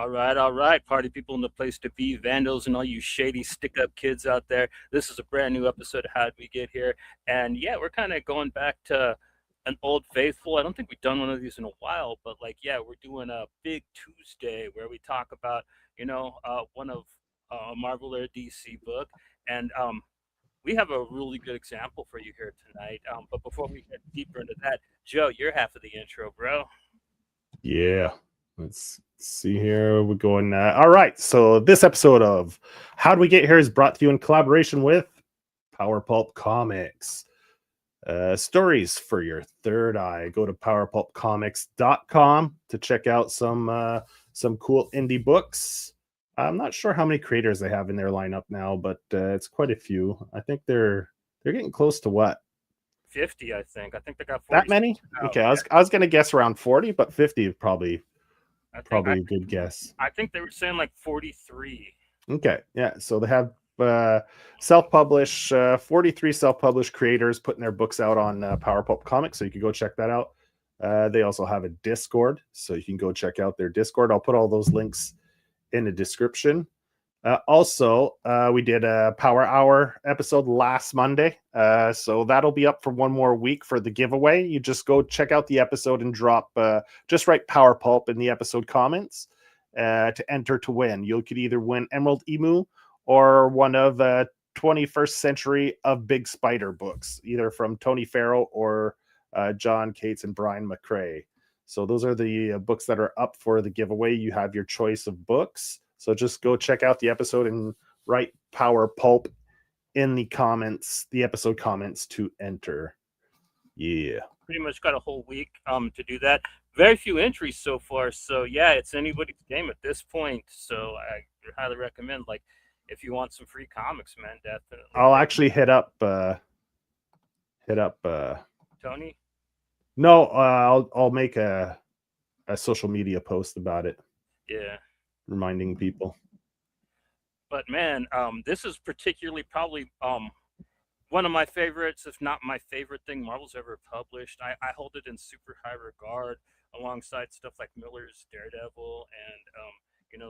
All right, party people in the place to be, vandals and all you shady stick-up kids out there. This is a brand new episode of How'd We Get Here? And yeah, we're kind of going back to an old faithful. I don't think we've done one of these in a while, but like, yeah, we're doing a big Tuesday where we talk about, one of a Marvel or DC book. And we have a really good example for you here tonight. But before we get deeper into that, Joe, you're half of the intro, bro. Yeah. Let's see here. We're going. All right. So this episode of How Do We Get Here is brought to you in collaboration with Power Pulp Comics. Stories for your third eye. Go to powerpulpcomics.com to check out some cool indie books. I'm not sure how many creators they have in their lineup now, but it's quite a few. I think they're getting close to what? 50, I think. I think they got 40. That many? Okay, yeah. I was gonna guess around 40, but 50 is probably a good guess. I think they were saying like 43. Okay, yeah. So they have self-published 43 self-published creators putting their books out on Power Pulp Comics, so you can go check that out. They also have a Discord, so you can go check out their Discord. I'll put all those links in the description. Also, we did a Power Hour episode last Monday, so that'll be up for one more week for the giveaway. You just go check out the episode and just write Power Pulp in the episode comments to enter to win. You could either win Emerald Emu or one of 21st Century of Big Spider books, either from Tony Farrell or John Cates and Brian McCrae. So those are the books that are up for the giveaway. You have your choice of books. So just go check out the episode and write Power Pulp in the comments, the episode comments to enter. Yeah. Pretty much got a whole week to do that. Very few entries so far. So yeah, it's anybody's game at this point. So I highly recommend, like, if you want some free comics, man, definitely. I'll actually hit up Tony? No, I'll make a social media post about it. Yeah. Reminding people. But man, this is particularly probably one of my favorites, if not my favorite thing Marvel's ever published. I hold it in super high regard alongside stuff like Miller's Daredevil and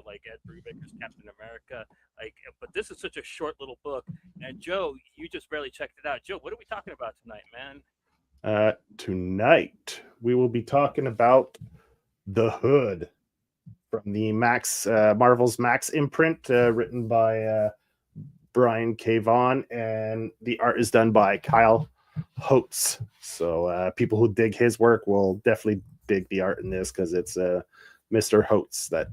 like Ed Brubaker's Captain America. But this is such a short little book. And Joe, you just barely checked it out. Joe, what are we talking about tonight, man? Tonight we will be talking about The Hood from the Marvel's Max imprint, written by Brian K Vaughan, and the art is done by Kyle Hotz. So people who dig his work will definitely dig the art in this, because it's Mr. Hotz that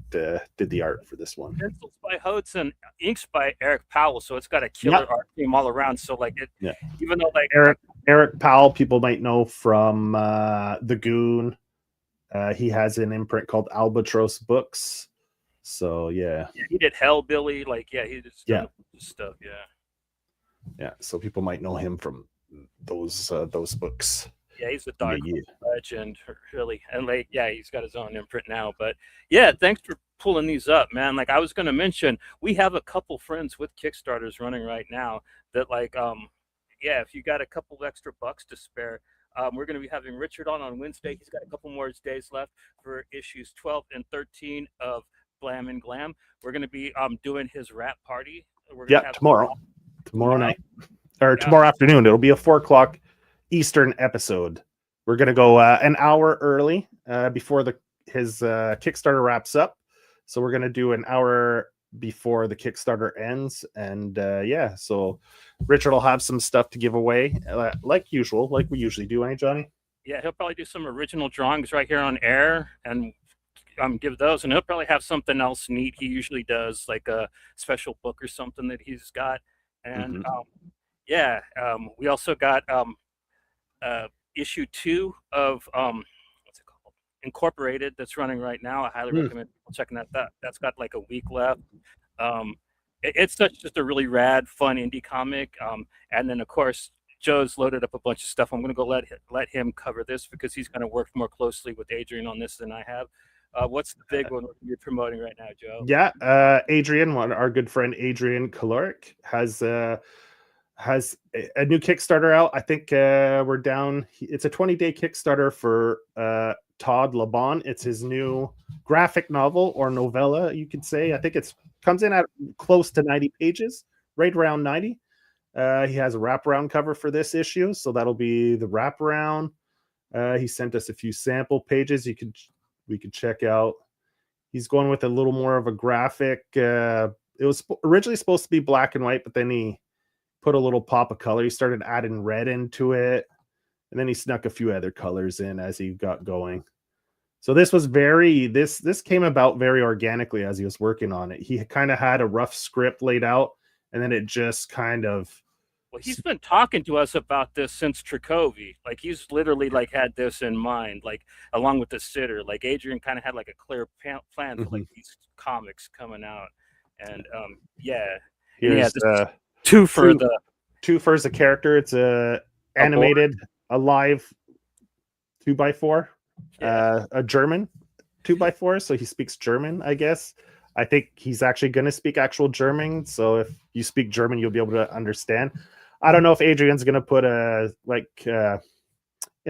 did the art for this one. Pencils by Hotz and inks by Eric Powell, so it's got a killer art team all around. So even though Eric Powell, people might know from The Goon. He has an imprint called Albatross Books. So yeah, he did Hellbilly. He did stuff. Yeah. So people might know him from those books. Yeah, he's a dark legend, really, and he's got his own imprint now. But yeah, thanks for pulling these up, man. I was going to mention, we have a couple friends with Kickstarters running right now that if you got a couple extra bucks to spare. We're going to be having Richard on Wednesday. He's got a couple more days left for issues 12 and 13 of Blam and Glam. We're going to be doing his rap party. Tomorrow night or tomorrow afternoon. It'll be a 4:00 Eastern episode. We're going to go an hour early before his Kickstarter wraps up. So we're going to do an hour before the Kickstarter ends, and so Richard will have some stuff to give away, like we usually do, ain't Johnny? Yeah, he'll probably do some original drawings right here on air and give those, and he'll probably have something else neat he usually does, like a special book or something that he's got. And we also got issue 2 of what's it called, Incorporated, that's running right now. I highly recommend people checking that. That's got like a week left. It's just a really rad, fun indie comic. And then of course Joe's loaded up a bunch of stuff. I'm going to go let him cover this, because he's going to work more closely with Adrian on this than I have. What's the big one you're promoting right now, Joe? Adrian, our good friend Adrian Caloric, has has a new Kickstarter out. I think we're down. It's a 20-day Kickstarter for Todd LeBon. It's his new graphic novel or novella, you could say. I think it's comes in at close to 90 pages, right around 90. He has a wraparound cover for this issue, so that'll be the wraparound. He sent us a few sample pages we could check out. He's going with a little more of a graphic. It was originally supposed to be black and white, but then he put a little pop of color. He started adding red into it, and then he snuck a few other colors in as he got going. So this was this came about very organically as he was working on it. He kind of had a rough script laid out, and then it just kind of. Well, he's been talking to us about this since Tricovi. Like he's literally like had this in mind, like along with the sitter. Like Adrian kind of had like a clear plan for like these comics coming out, and Here's Twofer is a character. It's a animated, alive 2x4, a German 2x4. So he speaks German, I guess. I think he's actually going to speak actual German. So if you speak German, you'll be able to understand. I don't know if Adrian's going to put in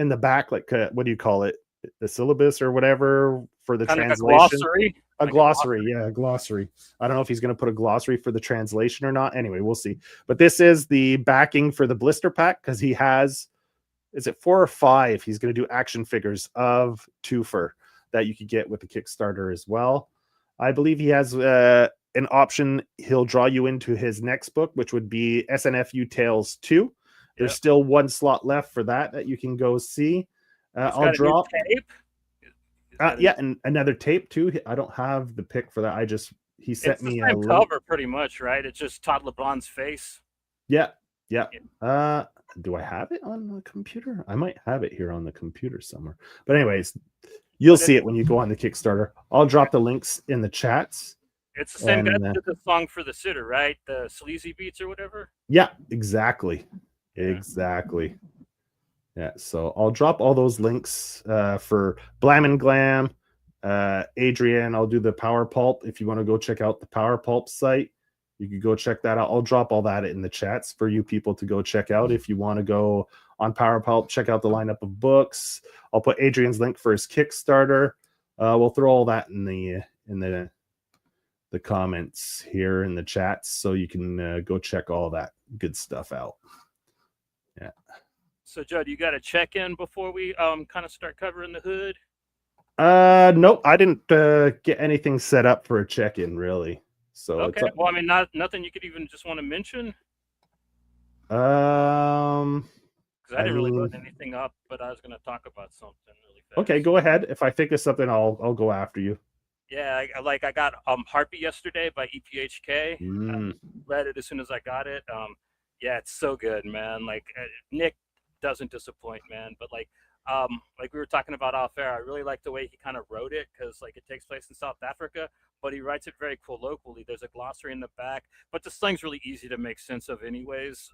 the back, like what do you call it? The syllabus or whatever for the kind translation. Like a glossary. A glossary. Yeah, a glossary. I don't know if he's going to put a glossary for the translation or not. Anyway, we'll see. But this is the backing for the blister pack because he has, is it 4 or 5? He's going to do action figures of Twofer that you could get with the Kickstarter as well. I believe he has an option. He'll draw you into his next book, which would be SNFU Tales 2. There's still 1 slot left for that you can go see. I'll drop tape. And another tape too. I don't have the pic for that. He sent me a cover pretty much, right? It's just Todd LeBron's face. Yeah. Do I have it on the computer? I might have it here on the computer somewhere. But anyways, you'll see it when you go on the Kickstarter. I'll drop the links in the chats. It's the same guy that did the song for the sitter, right? The Sleazy Beats or whatever. Yeah, exactly. Exactly. Yeah, so I'll drop all those links for Blam and Glam, Adrian. I'll do the Power Pulp. If you want to go check out the Power Pulp site, you can go check that out. I'll drop all that in the chats for you people to go check out. If you want to go on Power Pulp, check out the lineup of books. I'll put Adrian's link for his Kickstarter. We'll throw all that in the comments here in the chats, so you can go check all that good stuff out. Yeah. So, Judd, you got a check-in before we kind of start covering the hood? Nope, I didn't get anything set up for a check-in, really. So okay, well, I mean, nothing you could even just want to mention? Because I didn't really put anything up, but I was going to talk about something really fast. Okay, go ahead. If I think of something, I'll go after you. Yeah, I got Harpy yesterday by EPHK. I read it as soon as I got it. Yeah, it's so good, man. Like Nick doesn't disappoint, man. But like we were talking about off air, I really like the way he kind of wrote it because like it takes place in South Africa, but he writes it very colloquially. There's a glossary in the back, but the slang's really easy to make sense of anyways.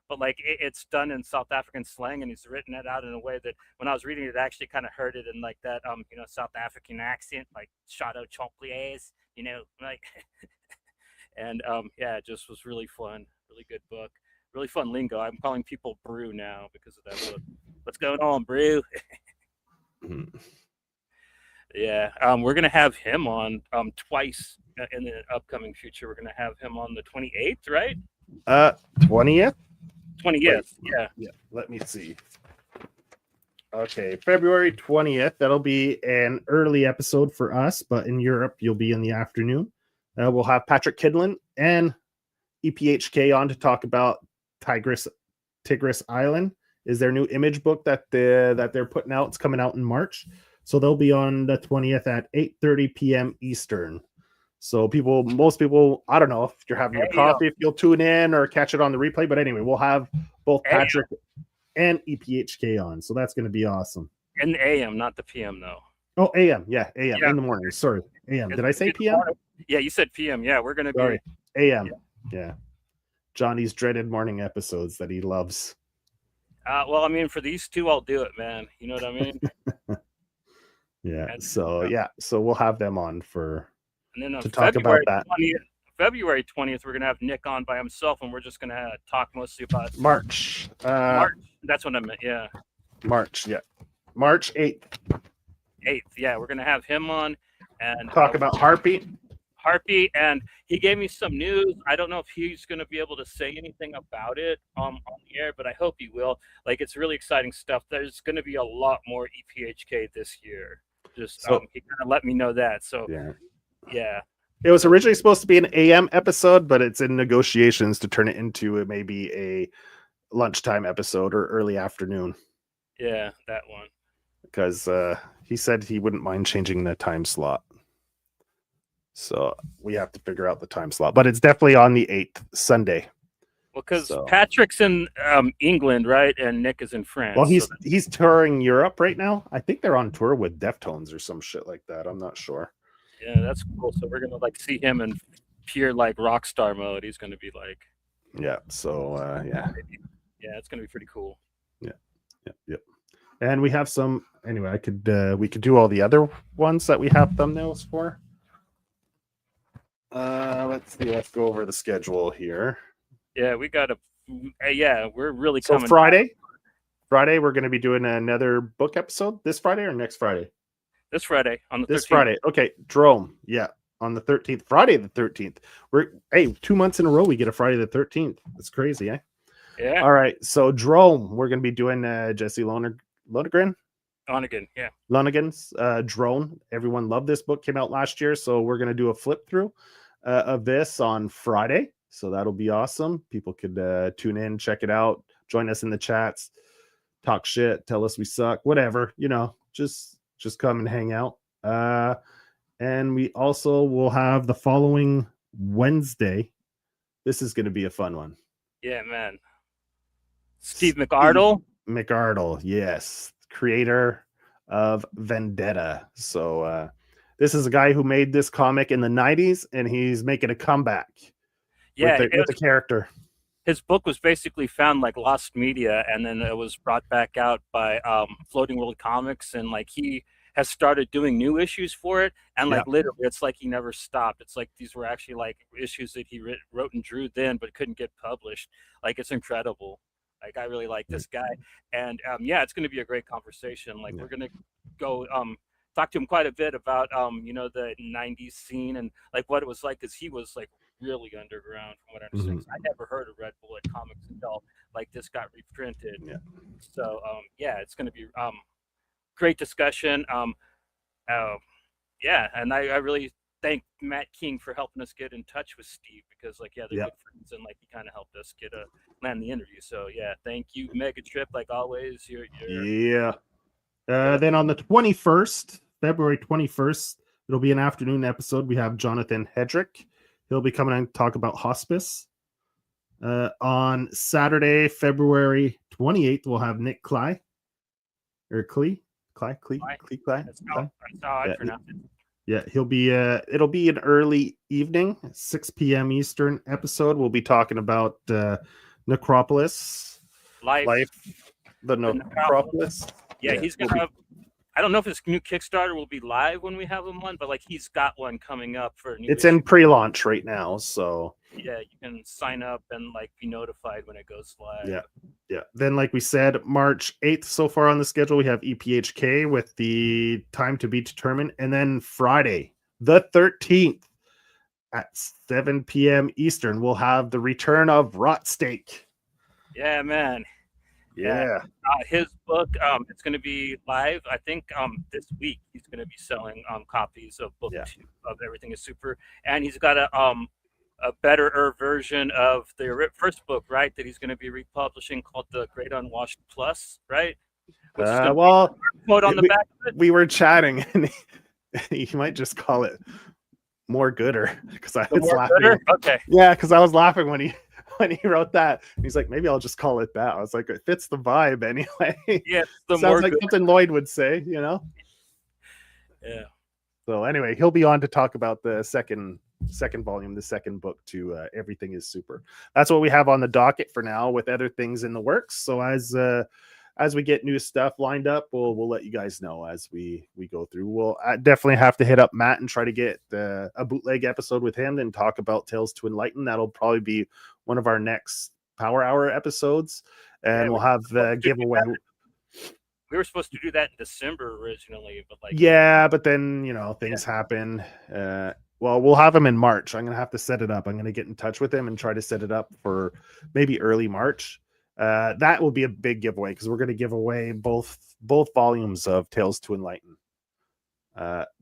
But like it's done in South African slang, and he's written it out in a way that when I was reading it, I actually kind of heard it in like that South African accent, like Shadow Chompliers, like and it just was really fun, really good book. Really fun lingo. I'm calling people brew now because of that book. What's going on, brew? Yeah, we're gonna have him on twice in the upcoming future. We're gonna have him on the 28th, right? 20th. 20th. Yeah. Let me see. Okay, February 20th. That'll be an early episode for us, but in Europe, you'll be in the afternoon. We'll have Patrick Kidlin and EPHK on to talk about Tigris Island is their new image book that they're putting out. It's coming out in March, so they'll be on the 20th at 8:30 p.m. Eastern. So most people, I don't know if you're having your coffee, if you'll tune in or catch it on the replay, but anyway, we'll have both Patrick and EPHK on, so that's going to be awesome. In the AM, not the PM, though. Oh, AM, yeah, AM in the morning. Sorry, AM. Did I say PM? Yeah, you said PM. Yeah, we're going to be AM. Yeah. Johnny's dreaded morning episodes that he loves. Well, I mean, for these two, I'll do it, man. You know what I mean? Yeah. So we'll have them on to talk February about that. February 20th, we're gonna have Nick on by himself, and we're just gonna talk mostly about March. March. That's what I meant. Yeah. March. Yeah. March 8th. 8th. Yeah, we're gonna have him on and talk about Heartbeat. Heartbeat, and he gave me some news. I don't know if he's going to be able to say anything about it on the air, but I hope he will. Like, it's really exciting stuff. There's going to be a lot more EPHK this year. Just he kind of let me know that. So yeah. It was originally supposed to be an AM episode, but it's in negotiations to turn it into maybe a lunchtime episode or early afternoon. Yeah, that one. Because he said he wouldn't mind changing the time slot. So we have to figure out the time slot, but it's definitely on the 8th, Sunday. Well, because Patrick's in England, right? And Nick is in France. Well, he's touring Europe right now. I think they're on tour with Deftones or some shit like that. I'm not sure. Yeah, that's cool. So we're gonna see him in pure rock star mode. He's gonna be yeah. So yeah, it's gonna be pretty cool. Yeah. And we have some anyway. We could do all the other ones that we have thumbnails for. Let's see. Let's go over the schedule here. Yeah, we got we're really so coming. Friday, we're going to be doing another book episode this Friday or next Friday? This Friday on the 13th. This Friday. Okay, Drome. Yeah, on the 13th, Friday the 13th. 2 months in a row we get a Friday the 13th. That's crazy, eh? Yeah. All right, so Drome. We're going to be doing Jesse Lonergan. Lonergan's Drone. Everyone loved this book. Came out last year, so we're going to do a flip through of this on Friday. So that'll be awesome. People could tune in, check it out, join us in the chats, talk shit, tell us we suck, whatever. Just come and hang out. And we also will have the following Wednesday. This is going to be a fun one. Yeah, man. Steve McArdle, yes. Creator of Vendetta. So this is a guy who made this comic in the 90s, and he's making a comeback with the character. His book was basically found lost media, and then it was brought back out by Floating World Comics, and he has started doing new issues for it, and literally it's he never stopped. It's these were actually issues that he wrote and drew then but couldn't get published. It's incredible. I really like this guy, and it's going to be a great conversation. We're going to go talk to him quite a bit about the 90s scene and what it was like, because he was really underground from what I understand. I never heard of Red Bullet Comics until this got reprinted. So it's going to be great discussion. And I really thank Matt King for helping us get in touch with Steve, because they're good friends, and he kind of helped us get land the interview. So thank you, Mega Trip, always. Then on the 21st, February 21st, it'll be an afternoon episode. We have Jonathan Hedrick. He'll be coming and talk about hospice. On Saturday, February 28th, we'll have Nick Cly. Or Clee. That's how I pronounce it. Yeah, he'll be it'll be an early evening, 6 p.m. Eastern episode. We'll be talking about Necropolis. Life. The Necropolis. Yeah, he's gonna I don't know if his new Kickstarter will be live when we have him on, but he's got one coming up for a new It's in pre-launch right now, so yeah, you can sign up and be notified when it goes live. Yeah. Then, like we said, March 8th so far on the schedule, we have EPHK with the time to be determined. And then Friday, the 13th at 7 p.m. Eastern, we'll have the return of Rot Steak. Yeah, man. Yeah. His book, it's going to be live, I think, this week. He's going to be selling copies of book 2 of Everything is Super. And he's got a better version of the first book, right, that he's going to be republishing, called The Great Unwashed Plus, right? Quote on the back of it. We were chatting, and he might just call it More Gooder, because I was laughing. Gooder? Okay. Yeah, because I was laughing when he wrote that. He's like, maybe I'll just call it that. I was like, it fits the vibe anyway. Yeah, sounds like something Lloyd would say, Yeah. So anyway, he'll be on to talk about the second volume, the second book to Everything is Super. That's what we have on the docket for now, with other things in the works. So as as we get new stuff lined up, we'll let you guys know as we go through. We'll definitely have to hit up Matt and try to get a bootleg episode with him and talk about Tales to Enlighten. That'll probably be one of our next Power Hour episodes, and we'll have a giveaway. We were supposed to do that in December originally, but but then things happen. Well, we'll have him in March. I'm gonna have to set it up. I'm gonna get in touch with him and try to set it up for maybe early March. That will be a big giveaway because we're going to give away both volumes of Tales to Enlighten.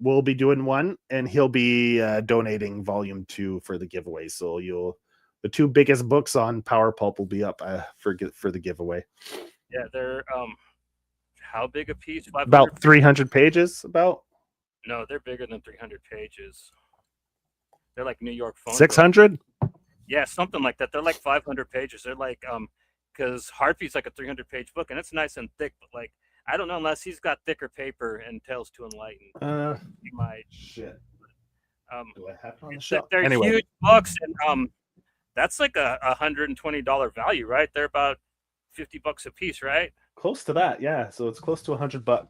We'll be doing one, and he'll be donating volume 2 for the giveaway. So the 2 biggest books on Power Pulp will be up for the giveaway. Yeah, they're how big a piece? About 300 pages. About no, they're bigger than 300 pages. They're like New York phone. 600. Yeah, something like that. They're like 500 pages. They're like because Harpy's like a 300-page book, and it's nice and thick, but like I don't know, unless he's got thicker paper and Tales to Enlighten. He might. Shit. Do I have it on the shelf? They're huge books, and that's like a $120 value, right? They're about $50 a piece, right? Close to that, yeah. So it's close to $100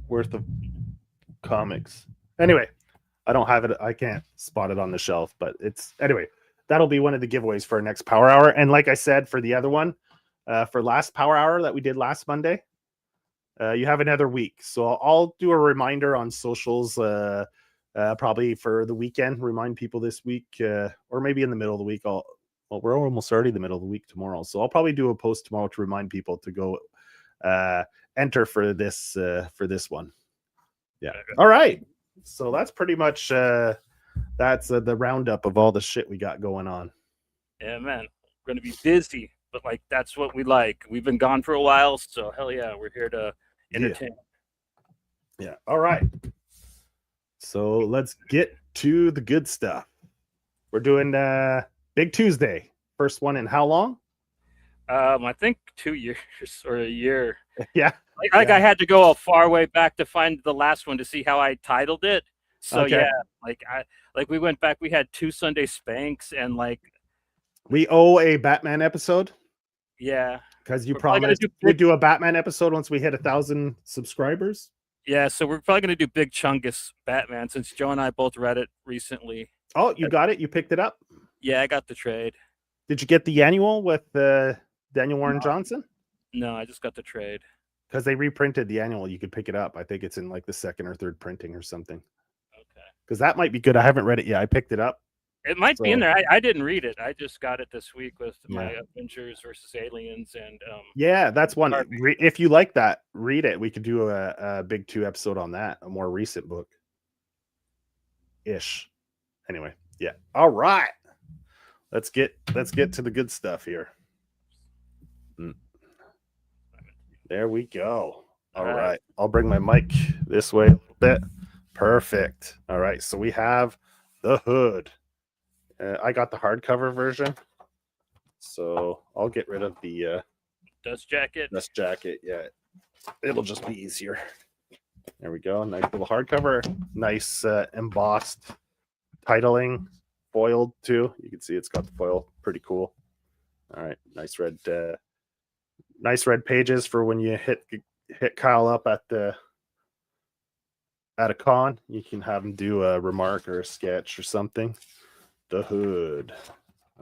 worth of comics. Anyway, I don't have it. I can't spot it on the shelf, but anyway. That'll be one of the giveaways for our next Power Hour. And like I said, for the other one, for last Power Hour that we did last Monday, you have another week. So I'll do a reminder on socials probably for the weekend. Remind people this week or maybe in the middle of the week. We're almost already in the middle of the week tomorrow. So I'll probably do a post tomorrow to remind people to go enter for this one. Yeah. All right. So that's pretty much... that's the roundup of all the shit we got going on. Yeah, man. We're going to be busy, but like that's what we like. We've been gone for a while, so hell yeah, we're here to entertain. Yeah. All right. So let's get to the good stuff. We're doing Big Tuesday. First one in how long? I think 2 years or a year. Yeah. I had to go a far way back to find the last one to see how I titled it. So yeah, we went back. We had 2 Sunday Spanks, and like we owe a Batman episode. Yeah, because you promised we'd do a Batman episode once we hit 1,000 subscribers. Yeah, so we're probably gonna do Big Chungus Batman since Joe and I both read it recently. Oh, you got it? You picked it up? Yeah, I got the trade. Did you get the annual with Daniel Warren Johnson? No, I just got the trade. Because they reprinted the annual, you could pick it up. I think it's in like the 2nd or 3rd printing or something. Okay. Because that might be good. I haven't read it yet. I picked it up. It might be in there. I didn't read it. I just got it this week with my Avengers versus Aliens and yeah, that's one. If you like that, read it. We could do a Big 2 episode on that, a more recent book. Ish. Anyway, yeah. All right. Let's get to the good stuff here. There we go. All right. I'll bring my mic this way a little bit. Perfect. All right. So we have the Hood. I got the hardcover version. So I'll get rid of the dust jacket. Dust jacket. Yeah. It'll just be easier. There we go. Nice little hardcover. Nice embossed titling. Foiled too. You can see it's got the foil. Pretty cool. All right. Nice red pages for when you hit Kyle up at a con. You can have him do a remark or a sketch or something. The Hood.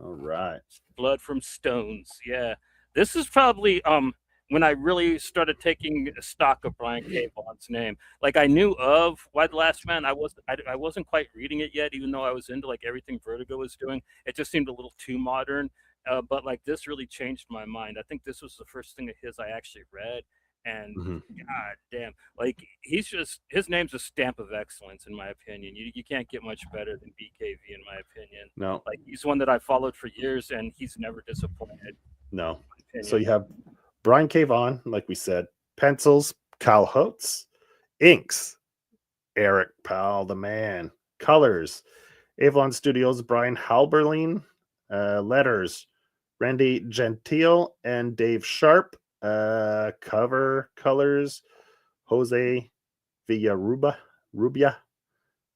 All right. Blood from Stones. Yeah. This is probably when I really started taking stock of Brian K Vaughan's name. Like I knew of Why the Last Man. I wasn't quite reading it yet, even though I was into like everything Vertigo was doing. It just seemed a little too modern. But like this really changed my mind. I think this was the first thing of his I actually read. And God damn, like his name's a stamp of excellence in my opinion. You can't get much better than BKV in my opinion. No, like he's one that I followed for years and he's never disappointed. No. So you have Brian K Vaughan, like we said, pencils, Kyle Hotz, inks, Eric Powell, the man, colors, Avalon Studios, Brian Halberline, letters, Randy Gentile and Dave Sharp. Cover colors, Jose Villarrubia,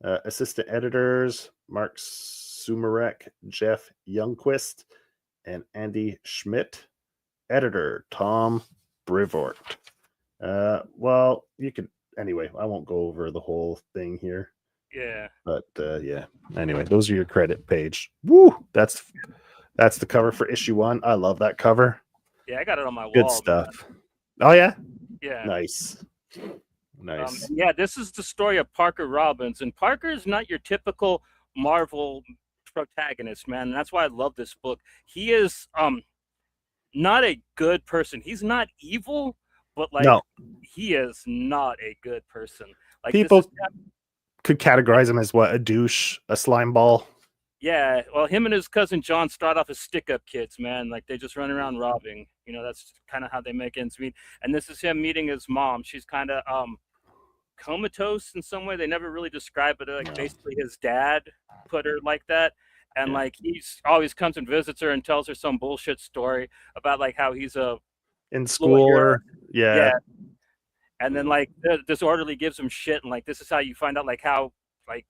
assistant editors, Mark Sumarek, Jeff Youngquist, and Andy Schmidt. Editor, Tom Brevoort. Well, you can anyway. I won't go over the whole thing here. Yeah. But yeah. Anyway, those are your credit page. Woo! That's the cover for issue 1. I love that cover. Yeah, I got it on my wall. Good stuff. Man. Oh yeah. Yeah. Nice. Yeah, this is the story of Parker Robbins, and Parker is not your typical Marvel protagonist, man. And that's why I love this book. He is not a good person. He's not evil, but like he is not a good person. Like people could categorize him as what? A douche, a slime ball. Yeah, well, him and his cousin John start off as stick-up kids, man. Like they just run around robbing. You know, that's kind of how they make ends meet. And this is him meeting his mom. She's kind of comatose in some way. They never really describe it. Like basically his dad put her like that. And like he's always comes and visits her and tells her some bullshit story about like how he's in school or yeah. And then like this orderly gives him shit, and like this is how you find out like how like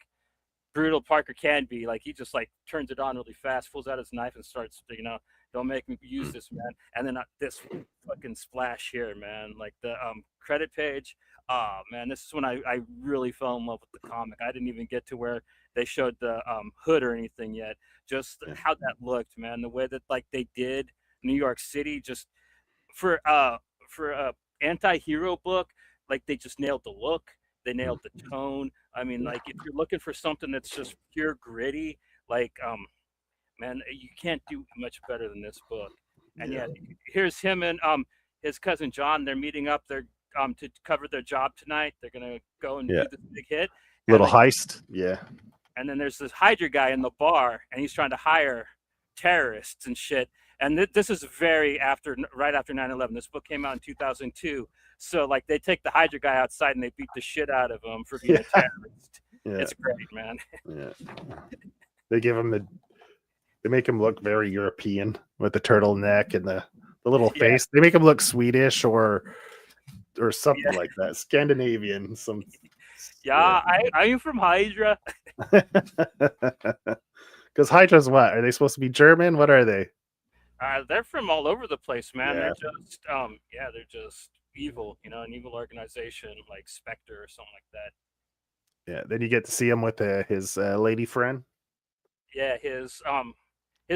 brutal Parker can be. Like he just like turns it on really fast, pulls out his knife and starts, you know, don't make me use this, man. And then this fucking splash here, man. Like the credit page. Oh man, this is when I really fell in love with the comic. I didn't even get to where they showed the hood or anything yet. Just how that looked, man. The way that like they did New York City, just for a anti-hero book, like they just nailed the look, they nailed the tone. I mean, like if you're looking for something that's just pure gritty, like man, you can't do much better than this book. And yeah, here's him and his cousin John. They're meeting up. They're to cover their job tonight. They're gonna go and do this big hit. Little heist. Yeah. And then there's this Hydra guy in the bar, and he's trying to hire terrorists and shit. And this is right after 9/11. This book came out in 2002. So like they take the Hydra guy outside and they beat the shit out of him for being a terrorist. It's great, man. They give him they make him look very European with the turtleneck and the little face. They make him look Swedish or something like that. Scandinavian. I'm from Hydra. Because Hydra's what? Are they supposed to be German? What are they? They're from all over the place, man. They're just they're just evil, you know, an evil organization like Spectre or something like that. Yeah, then you get to see him with his lady friend. Yeah, his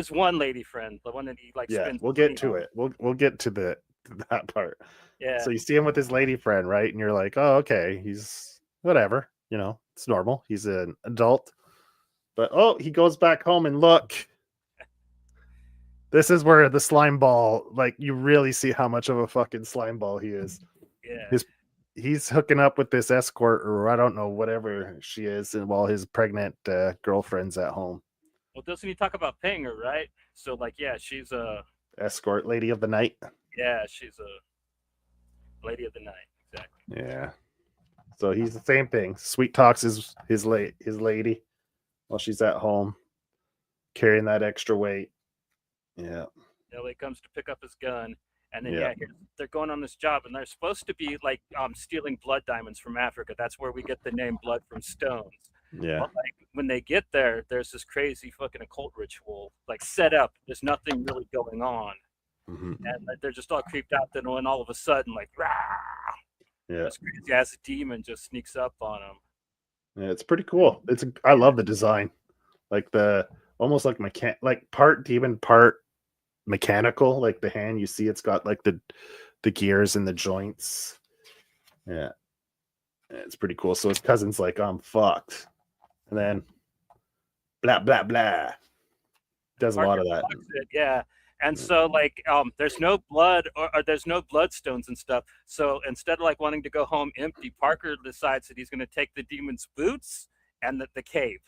one lady friend, the one that he like spends. We'll get to it. We'll get to that part. Yeah. So you see him with his lady friend, right? And you're like, oh, okay, he's whatever, you know, it's normal. He's an adult. But he goes back home and look. This is where the slime ball, like you really see how much of a fucking slime ball he is. Yeah. He's hooking up with this escort or I don't know, whatever she is, and while his pregnant girlfriend's at home. Well, doesn't he talk about paying her, right? So like, yeah, she's a escort lady of the night. Yeah, she's a lady of the night. Exactly. Yeah. So he's the same thing. Sweet talks his lady while she's at home carrying that extra weight. Yeah. He comes to pick up his gun, and then they're going on this job, and they're supposed to be like stealing blood diamonds from Africa. That's where we get the name Blood from Stones. Yeah. But like when they get there, there's this crazy fucking occult ritual like set up. There's nothing really going on, and like, they're just all creeped out. Then when all of a sudden, like, rah, this crazy ass demon just sneaks up on them. Yeah, it's pretty cool. I love the design, like almost like like part demon, part mechanical. Like the hand, you see, it's got like the gears and the joints. Yeah, it's pretty cool. So his cousin's like, I'm fucked, and then blah blah blah. Does a lot of that. Yeah. And so like there's no blood or there's no bloodstones and stuff. So instead of like wanting to go home empty, Parker decides that he's going to take the demon's boots and the cape.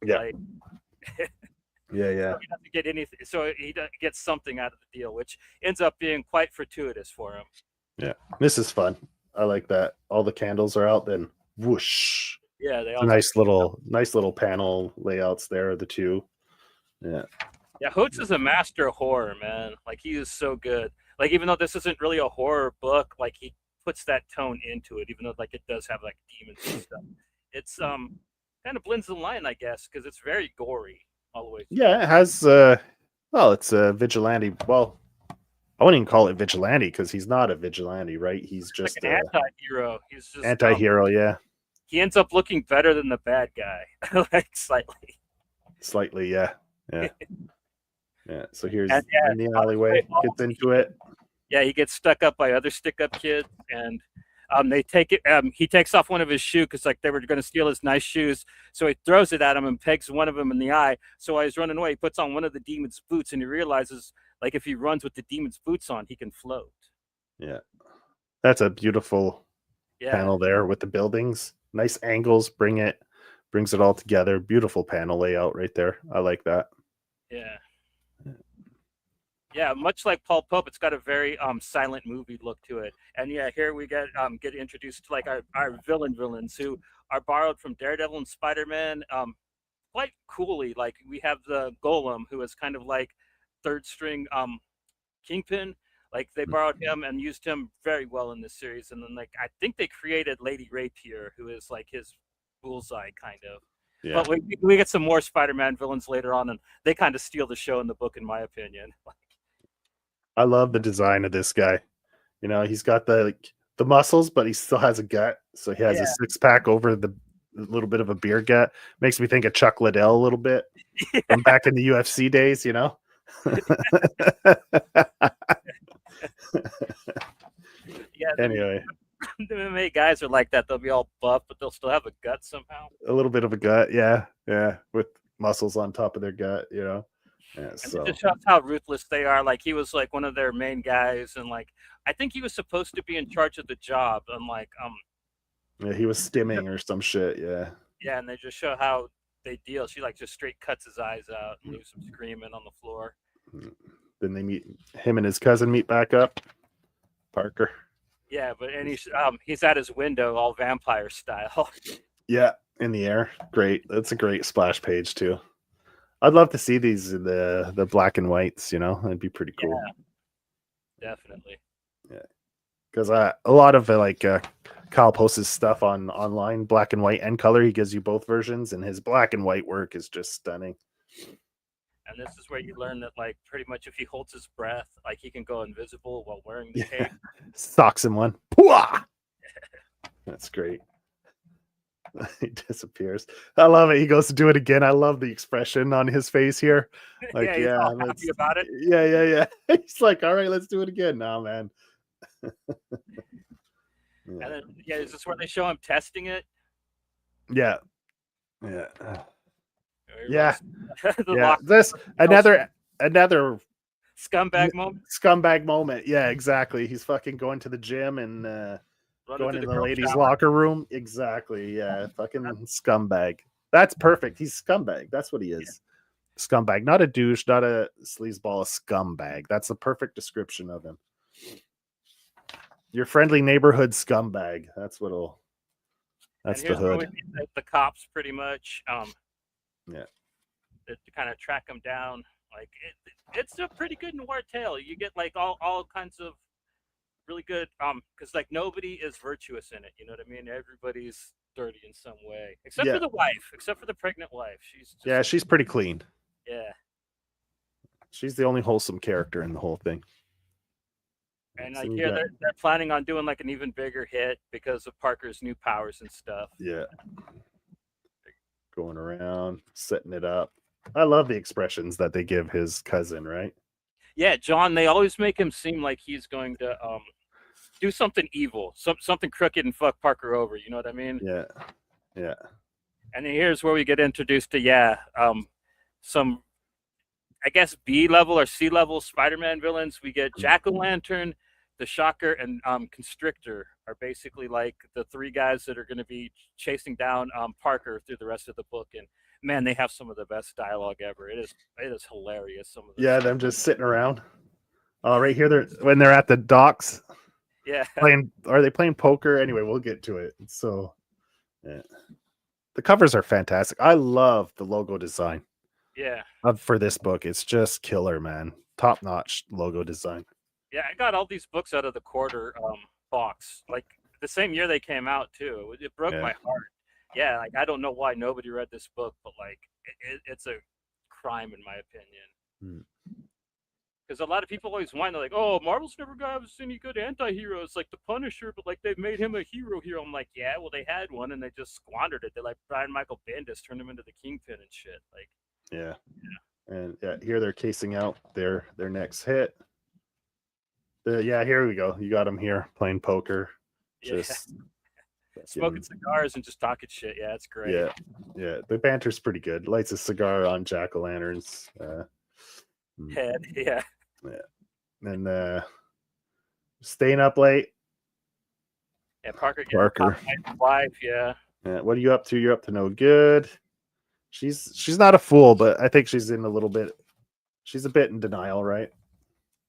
Yeah. Like, yeah. So he doesn't get anything. So he gets something out of the deal, which ends up being quite fortuitous for him. Yeah. This is fun. I like that. All the candles are out, then whoosh. Yeah, they all nice little panel layouts there, the two. Yeah. Yeah, Hotz is a master of horror, man. Like he is so good. Like even though this isn't really a horror book, like he puts that tone into it, even though like it does have like demons and stuff. It's kind of blends the line, I guess, because it's very gory all the way through. Yeah, it has it's a vigilante. Well, I wouldn't even call it vigilante because he's not a vigilante, right? He's just like an anti-hero. He's just anti-hero. Yeah, he ends up looking better than the bad guy, like slightly. slightly. Yeah, yeah, yeah. So here's And in the alleyway, gets into it. Yeah, he gets stuck up by other stick-up kids, and they take it. He takes off one of his shoes because like they were going to steal his nice shoes. So he throws it at him and pegs one of them in the eye. So while he's running away, he puts on one of the demon's boots, and he realizes like if he runs with the demon's boots on, he can float. Yeah, that's a beautiful panel there with the buildings. Nice angles, brings it all together. Beautiful panel layout right there. I like that. Yeah. Yeah, much like Paul Pope, it's got a very silent movie look to it. And yeah, here we get introduced to like our villains who are borrowed from Daredevil and Spider-Man quite coolly. Like we have the Golem, who is kind of like third string Kingpin. Like they borrowed him and used him very well in this series. And then like I think they created Lady Rapier, who is like his bullseye kind of. Yeah. But we get some more Spider-Man villains later on, and they kind of steal the show in the book, in my opinion. I love the design of this guy. You know, he's got the muscles, but he still has a gut. So he has a six-pack over the little bit of a beer gut. Makes me think of Chuck Liddell a little bit from back in the UFC days, you know? Anyway. The MMA guys are like that. They'll be all buff, but they'll still have a gut somehow. A little bit of a gut, yeah. Yeah, with muscles on top of their gut, you know? Yeah, so. It just shows how ruthless they are. Like he was like one of their main guys, and like I think he was supposed to be in charge of the job, and like yeah, he was stimming or some shit. Yeah, and they just show how they deal. She like just straight cuts his eyes out and leaves him screaming on the floor. Then they meet, him and his cousin meet back up, Parker. Yeah, but and he's at his window, all vampire style. Yeah, in the air. Great. That's a great splash page too. I'd love to see these in the black and whites, you know, it'd be pretty cool. Yeah, definitely. Yeah, because a lot of like Kyle posts his stuff online, black and white and color. He gives you both versions, and his black and white work is just stunning. And this is where you learn that, like, pretty much if he holds his breath, like he can go invisible while wearing the cape. Socks him one. Pooah! That's great. He disappears. I love it. He goes to do it again. I love the expression on his face here. Like, he's all happy about it. Yeah. He's like, all right, let's do it again now, man. And then, is this where they show him testing it? Yeah. This another scumbag moment. Yeah, exactly. He's fucking going to the gym and going in the ladies' shower. locker room. Exactly. Yeah. Fucking scumbag. That's perfect. He's scumbag. That's what he is. Yeah. Scumbag. Not a douche, not a sleazeball, a scumbag. That's the perfect description of him. Your friendly neighborhood scumbag. That's that's the hood. The cops pretty much. Yeah. To kind of track him down. Like it's a pretty good noir tale. You get like all kinds of really good because like nobody is virtuous in it, you know what I mean? Everybody's dirty in some way, except for the wife, except for the pregnant wife. She's pretty clean. Yeah, she's the only wholesome character in the whole thing. And like they're planning on doing like an even bigger hit because of Parker's new powers and stuff. Yeah, going around setting it up. I love the expressions that they give his cousin, right? Yeah, John, they always make him seem like he's going to do something evil, something crooked and fuck Parker over, you know what I mean? Yeah. And then here's where we get introduced to some I guess B-level or C-level Spider-Man villains. We get Jack-O-Lantern, the Shocker, and Constrictor are basically like the three guys that are going to be chasing down Parker through the rest of the book. And man, they have some of the best dialogue ever. It is hilarious. Some of them just sitting around. Right here, when they're at the docks. Yeah. Are they playing poker? Anyway, we'll get to it. So, yeah. The covers are fantastic. I love the logo design. Yeah. For this book, it's just killer, man. Top-notch logo design. Yeah, I got all these books out of the quarter box. Like the same year they came out too. It broke my heart. Yeah, like I don't know why nobody read this book, but like it's a crime in my opinion. because a lot of people always whine. They're like, "Oh, Marvel's never got us any good anti-heroes like the Punisher, but like they've made him a hero." I'm like, "Yeah, well, they had one and they just squandered it. They like Brian Michael Bendis turned him into the Kingpin and shit." Like, yeah. And here they're casing out their next hit. Here we go. You got him here playing poker, just smoking cigars and just talking shit. Yeah, it's great. Yeah. The banter's pretty good. Lights a cigar on jack-o'-lanterns. Head, yeah. And staying up late. Yeah, Parker. Wife, yeah. What are you up to? You're up to no good. She's not a fool, but I think she's in a little bit. She's a bit in denial, right?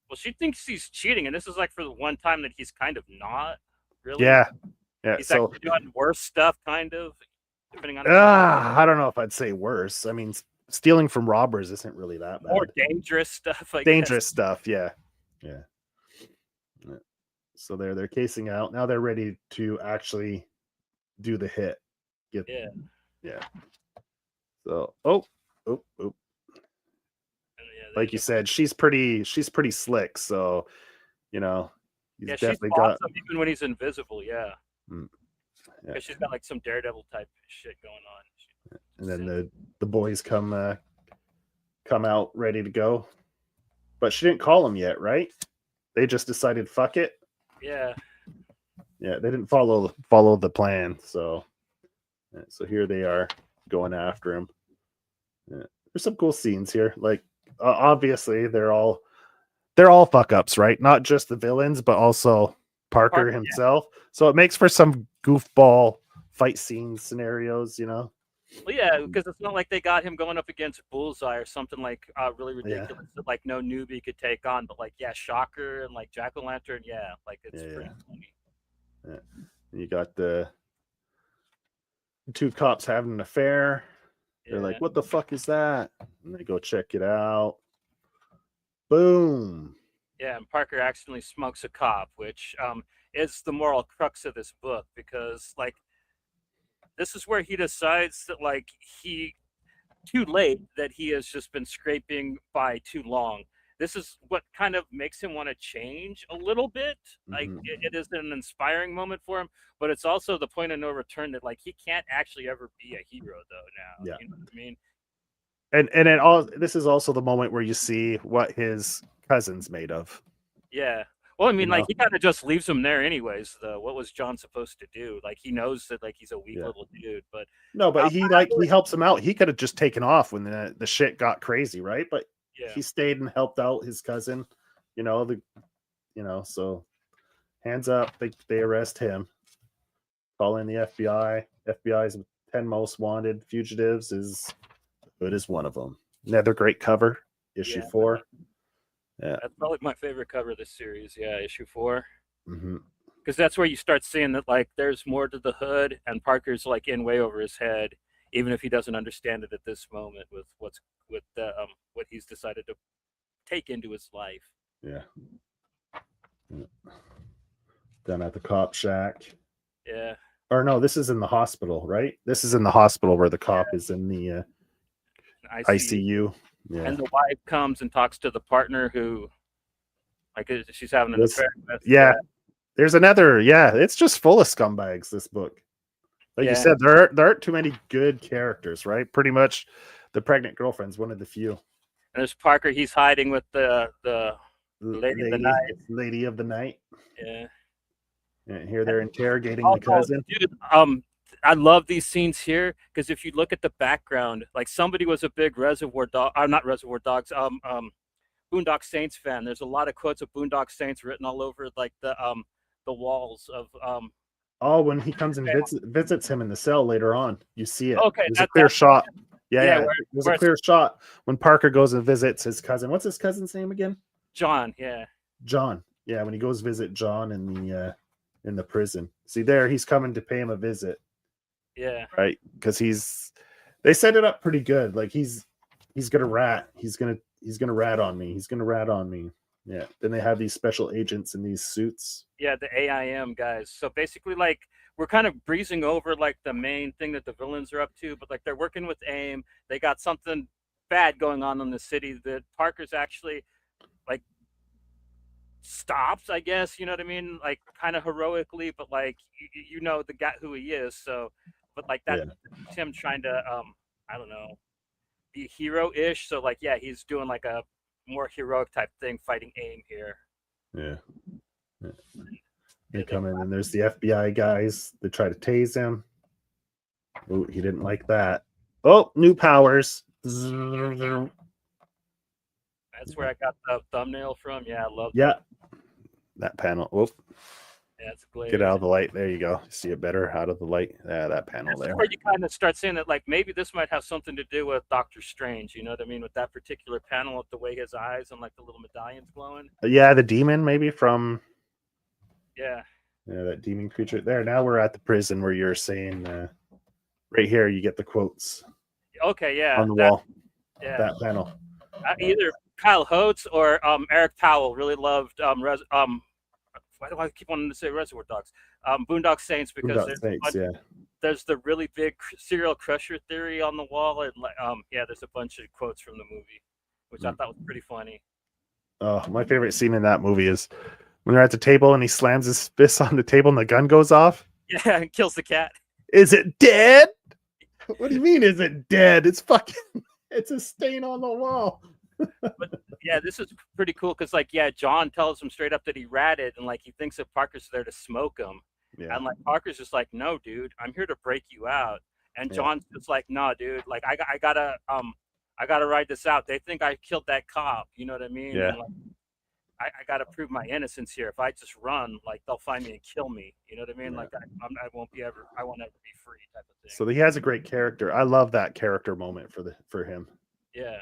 Well, she thinks he's cheating, and this is like for the one time that he's kind of not really. Yeah. He's actually doing worse stuff, kind of. Depending on. I don't know if I'd say worse. I mean, stealing from robbers isn't really that bad. More dangerous stuff. Dangerous stuff, yeah. So they're casing out. Now they're ready to actually do the hit. Yeah. So like you said, she's pretty slick. So he's definitely she's awesome even when he's invisible. Yeah. Because she's got like some Daredevil type shit going on. And then the boys come out ready to go, but she didn't call them yet, right? They just decided fuck it. Yeah. They didn't follow the plan. So here they are going after him. There's some cool scenes here. Like obviously they're all fuck ups, right? Not just the villains, but also Parker himself. Yeah. So it makes for some goofball fight scene scenarios, Well, yeah, because it's not like they got him going up against Bullseye or something like really ridiculous that like no newbie could take on. But like, Shocker and like Jack-o'-lantern, like it's pretty funny. Yeah. You got the two cops having an affair. They're like, "What the fuck is that?" And they go check it out. Boom. Yeah, and Parker accidentally smokes a cop, which is the moral crux of this book, because like this is where he decides that like too late that he has just been scraping by too long. This is what kind of makes him want to change a little bit. Like it is an inspiring moment for him, but it's also the point of no return that like he can't actually ever be a hero though now. Yeah. You know what I mean? And this is also the moment where you see what his cousin's made of. Yeah. Well, I mean, like he kind of just leaves him there anyways, though. What was John supposed to do? Like he knows that like he's a weak little dude, but no, but he helps him out. He could have just taken off when the shit got crazy, right? But he stayed and helped out his cousin. So hands up, they arrest him. Call in the FBI. FBI's 10 most wanted fugitives is Hood is one of them. Another great cover, issue 4. Yeah, that's probably my favorite cover of this series. Yeah, issue 4. Mm-hmm. Because that's where you start seeing that like there's more to the Hood, and Parker's like in way over his head, even if he doesn't understand it at this moment with what he's decided to take into his life. Yeah. Down at the cop shack. Yeah. Or no, this is in the hospital, right? This is in the hospital where the cop is in the ICU. Yeah. And the wife comes and talks to the partner who, like, she's having an affair with. Yeah. There's another. Yeah, it's just full of scumbags, this book. Like you said, there aren't too many good characters, right? Pretty much the pregnant girlfriend's one of the few. And there's Parker. He's hiding with the lady of the night. Lady of the night. Yeah. And here they're interrogating the cousin. Dude, I love these scenes here because if you look at the background, like somebody was a big Reservoir Dog, not Reservoir Dogs, Boondock Saints fan. There's a lot of quotes of Boondock Saints written all over like the walls of when he comes and visits him in the cell later on, you see it. Okay, there's a clear shot. There's a clear shot when Parker goes and visits his cousin. What's his cousin's name again? John. Yeah. John. Yeah, when he goes visit John in the prison. See there, he's coming to pay him a visit. Yeah. Right, because they set it up pretty good. Like he's gonna rat. He's gonna rat on me. He's gonna rat on me. Yeah. Then they have these special agents in these suits. Yeah, the AIM guys. So basically, like we're kind of breezing over like the main thing that the villains are up to, but like they're working with AIM. They got something bad going on in the city that Parker's actually like stops, I guess, you know what I mean? Like kind of heroically, but like you know the guy who he is. So, but like that, Yeah. him trying to I don't know, be hero-ish. So like yeah, he's doing like a more heroic type thing, fighting AIM here. Yeah. Yeah. They Yeah, come in and there's the FBI guys. They try to tase him. Ooh, he didn't like that. Oh, new powers. that's where I got the thumbnail from. Yeah, I love Yeah, that. that panel. Whoop. Yeah, it's Get Glade. out of the light. There you go. See it better out of the light. Yeah, that panel This is there. where you kind of start saying that like maybe this might have something to do with Doctor Strange. You know what I mean? With that particular panel, with the way his eyes and like the little medallions glowing. Yeah, the demon maybe from Yeah. that demon creature. There. Now we're at the prison where you're saying right here you get the quotes Okay. Yeah. on the wall. Yeah. That panel. Either Kyle Hotz or Eric Powell really loved why do I keep wanting to say Reservoir Dogs? Boondock Saints, because there's the really big serial crusher theory on the wall, and yeah, there's a bunch of quotes from the movie, which I thought was pretty funny. Oh, my favorite scene in that movie is when they're at the table and he slams his fist on the table and the gun goes off. Yeah, and kills the cat. Is it dead? What do you mean, is it dead? It's fucking, it's a stain on the wall. But yeah, this is pretty cool because, like, yeah, John tells him straight up that he ratted, and like he thinks that Parker's there to smoke him, and like Parker's just like, no, dude, I'm here to break you out, and John's just like, no, dude, like I gotta ride this out. They think I killed that cop, you know what I mean? Yeah. And, like, I gotta prove my innocence here. If I just run, like they'll find me and kill me. You know what I mean? Like I won't ever be free, type of thing. So he has a great character. I love that character moment for him. Yeah.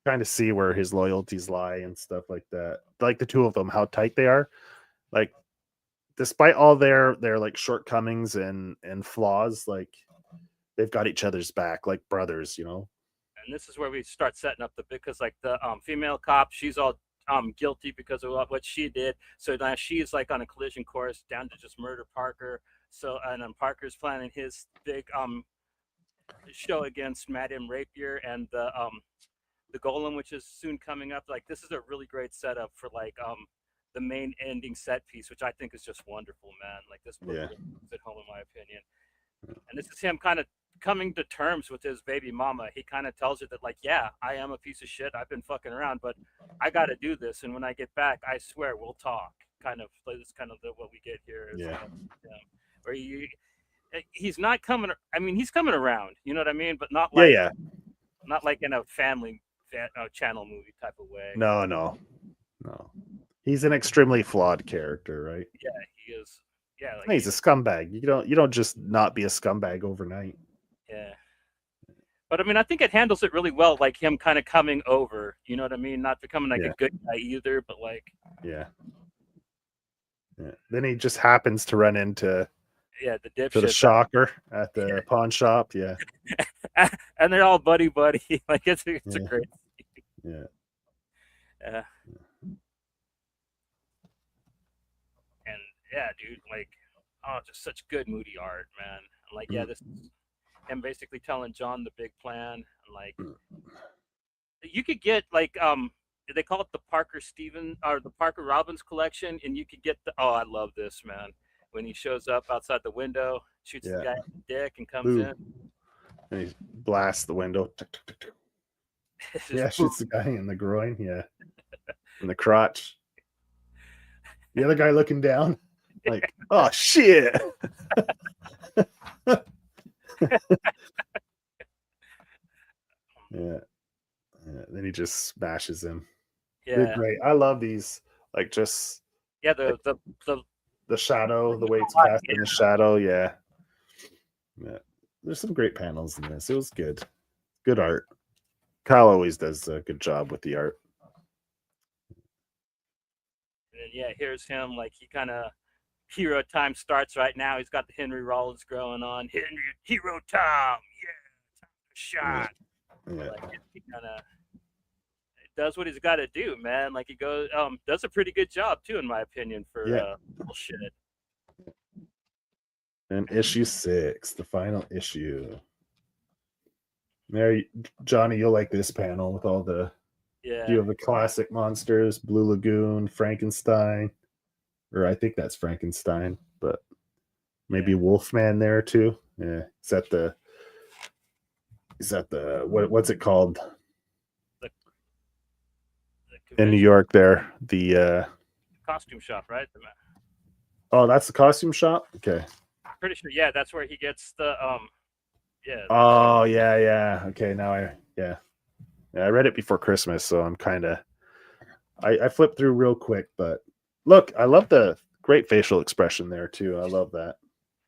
Trying to see where his loyalties lie and stuff like that. Like the two of them, how tight they are. Like despite all their like shortcomings and flaws, like they've got each other's back, like brothers, you know. And this is where we start setting up because like the female cop, she's all guilty because of what she did. So now she's like on a collision course down to just murder Parker. So and then Parker's planning his big show against Madame Rapier and the Golem, which is soon coming up. Like this is a really great setup for like the main ending set piece, which I think is just wonderful, man. Like this book really is at home in my opinion. And this is him kind of coming to terms with his baby mama. He kind of tells her that like, yeah, I am a piece of shit. I've been fucking around, but I got to do this. And when I get back, I swear we'll talk. Kind of like this, kind of what we get here. Is, where he's not coming. I mean, he's coming around. You know what I mean? But not like not like in a family channel movie type of way. No. He's an extremely flawed character, right? Yeah, he is. Yeah, like he's a scumbag. You don't just not be a scumbag overnight. Yeah. But I mean, I think it handles it really well, like him kind of coming over. You know what I mean? Not becoming like a good guy either, but like. Yeah. Then he just happens to run into. Yeah, the dipshit. To the shocker at the pawn shop. Yeah. And they're all buddy. Like it's a great. Yeah. And yeah, dude, like, oh, just such good moody art, man. Like, yeah, this is him basically telling John the big plan. And like, you could get like, they call it the Parker Stevens or the Parker Robbins collection, and you could get the. Oh, I love this, man. When he shows up outside the window, shoots the guy in the dick, and comes in. And he blasts the window. Yeah, shoots the guy in the groin. Yeah. In the crotch. The other guy looking down. Like, oh, shit. Yeah. Then he just smashes him. Yeah. They're great. I love these. Like, just. Yeah, the shadow, the way it's cast in the shadow. Yeah. There's some great panels in this. It was good art. Kyle always does a good job with the art. And yeah, here's him, like he kind of hero time starts right now. He's got the Henry Rollins growing on. Hero time, shot. Like he kind of does what he's got to do, man. Like he goes, does a pretty good job too, in my opinion, for bullshit. And issue 6, the final issue. Mary, Johnny, you'll like this panel with all the few Yeah. of the classic monsters: Blue Lagoon, Frankenstein, or I think that's Frankenstein, but maybe Yeah. Wolfman there too. Yeah, is that the what's it called The the in New convention York? There, the costume shop, right? oh, that's the costume shop. Okay. Pretty sure. Yeah, that's where he gets the yeah, the Oh yeah, yeah. Okay, now yeah, I read it before Christmas, so I'm kind of I flipped through real quick, but look, I love the great facial expression there too. I love that.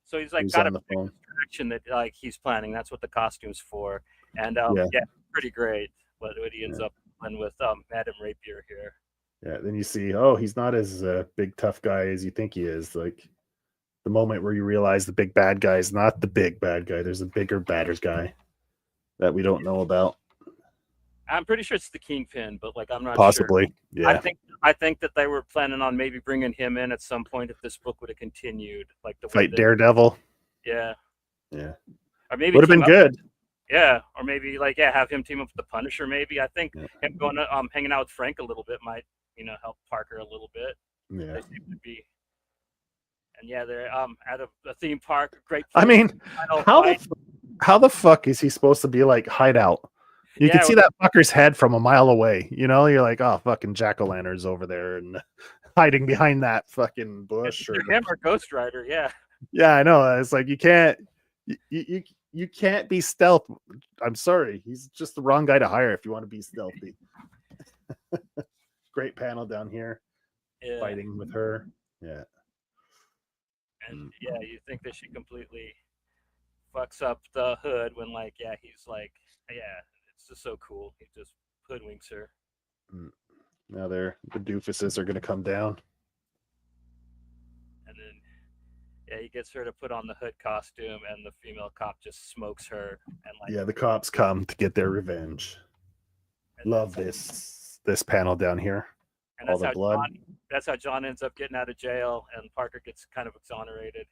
so he's He like was got a on the big phone. distraction that like he's planning. That's what the costume's for. And Yeah, yeah, pretty great. What he ends yeah, up playing with Madame Rapier here. yeah. Then you see, oh, he's not as big tough guy as you think he is. Like the moment where you realize the big bad guy is not the big bad guy. There's a bigger, badder guy that we don't know about. I'm pretty sure it's the Kingpin, but like I'm not sure. Possibly. I Yeah. think I think that they were planning on maybe bringing him in at some point if this book would have continued, like the way Fight that Daredevil. yeah, Yeah. or maybe Would have team been up. good. Yeah, or maybe like yeah, have him team up with the Punisher. Maybe I think Yeah. him going to hanging out with Frank a little bit might help Parker a little bit. Yeah. They seem to be, and yeah, they're at a theme park, a great I place. mean, Final how fight. how the fuck is he supposed to be like hideout? You can Yeah, see that fucker's head from a mile away. You know, you're like, oh, fucking jack o' lanterns over there and hiding behind that fucking it's bush or either him or Ghost Rider. Yeah, yeah, I know. It's like you can't be stealth. I'm sorry, he's just the wrong guy to hire if you want to be stealthy. Great panel down here, yeah, fighting with her. Yeah. and Mm, yeah, you think that she completely fucks up the hood when like yeah, he's like yeah, it's just so cool. He just hoodwinks her, mm. Now the doofuses are gonna come down. and then yeah, he gets her to put on the hood costume, and the female cop just smokes her, and like Yeah, the cops come to get their revenge. and Love that's this panel down here. and All the blood. That's how John ends up getting out of jail, and Parker gets kind of exonerated.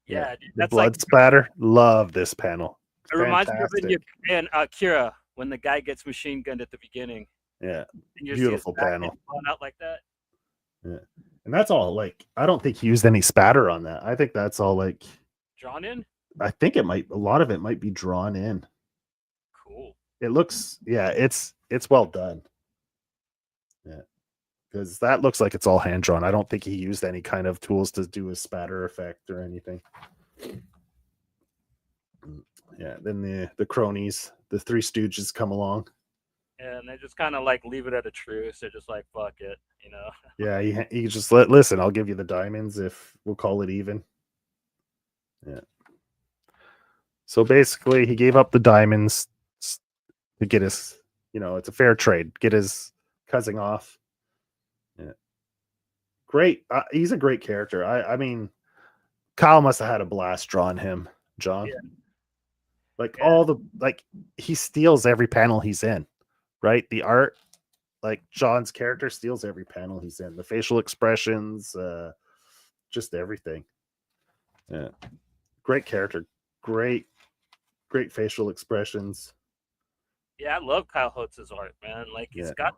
Yeah, Yeah, dude, the that's like blood spatter. Love this panel. it reminds me of Fantastic. in Kira when the guy gets machine gunned at the beginning, Yeah, and you see his beautiful back getting panel. blown out like that. Yeah, and that's all. Like, I don't think he used any spatter on that. I think that's all. Like, Drawn in, I think it might. A lot of it might be drawn in. cool. It looks. Yeah, it's well done. Yeah, because that looks like it's all hand drawn. I don't think he used any kind of tools to do a spatter effect or anything. Yeah, then the cronies, the Three Stooges come along. And they just kind of like leave it at a truce. They're just like, fuck it, you know. Yeah, he just listen. I'll give you the diamonds if we'll call it even. Yeah. So basically, he gave up the diamonds to get his. It's a fair trade. Get his cousin off. Yeah. Great. He's a great character. I mean, Kyle must have had a blast drawing him, John. Yeah, Like yeah, he steals every panel he's in, right? The art, like John's character steals every panel he's in. The facial expressions, just everything. Yeah. Great character. Great facial expressions. yeah. I love Kyle Hotz's art, man. Like he's Yeah. got